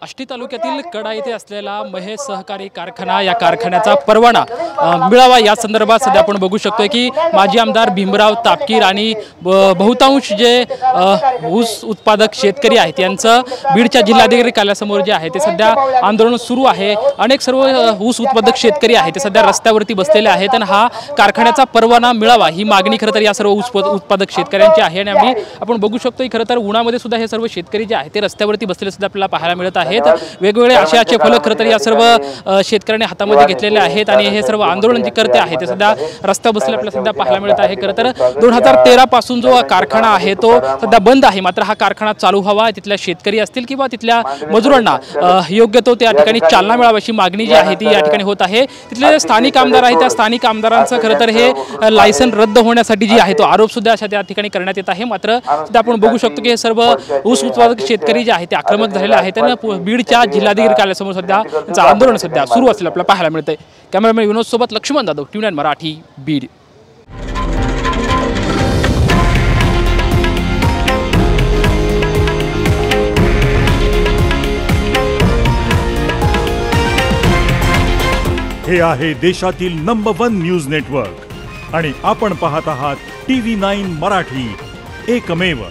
आष्टी तालुक्यातील कडा येथे असलेला महेश सहकारी कारखाना या कारखान्याचा परवाना मिळावा या संदर्भात सध्या आपण बघू शकतोय की माजी आमदार भीमराव तापकीर आणि बहुतांश जे ऊस उत्पादक शेतकरी आहेत यांचं बीडच्या जिल्हाधिकारी कार्यालयासमोर जे आहे ते सध्या आंदोलन सुरू आहे। अनेक सर्व ऊस उत्पादक शेतकरी आहेत ते सध्या रस्त्यावरती बसलेले आहेत आणि हा कारखान्याचा परवाना मिळावा ही मागणी खरं तर या सर्व ऊस उत्पादक शेतकऱ्यांची आहे। आणि आपण बघू शकतो की खरं तर उन्हामध्ये सुद्धा हे सर्व शेतकरी जे आहेत ते रस्त्यावरती बसलेले सुद्धा आपल्याला पाहायला मिळत आहेत। वेगवेगळे आशयाचे फलक खरं तर या सर्व शेतकऱ्यांनी हातामध्ये घेतलेले आहेत आणि हे सर्व आंदोलन जे करते आहे ते सध्या रस्ता बसले आपल्याला सध्या पाहायला मिळत आहे। खरं तर 2013 पासून जो कारखाना आहे तो सध्या बंद आहे, मात्र हा कारखाना चालू व्हावा, तिथल्या शेतकरी असतील किंवा तिथल्या मजुरांना योग्य तो त्या ठिकाणी चालना मिळावी अशी मागणी जी आहे ती या ठिकाणी होत आहे। तिथले स्थानिक आमदार आहेत त्या स्थानिक आमदारांचं खरं तर हे लायसन रद्द होण्यासाठी जी आहे तो आरोप सुद्धा अशा त्या ठिकाणी करण्यात येत आहे। मात्र सध्या आपण बघू शकतो की हे सर्व ऊस उत्पादक शेतकरी जे आहेत ते आक्रमक झालेले आहेत आणि बीडच्या जिल्हाधिकारी कार्यालयासमोर सध्या त्यांचं आंदोलन सध्या सुरू असलेलं आपल्याला पाहायला मिळतंय। कॅमेरामॅन विनोद सोबत लक्ष्मण जाधव, TV9 मराठी, बीड। हे आहे देशातील नंबर 1 न्यूज नेटवर्क आणि आपण पाहत आहात TV9 मराठी, एकमेव।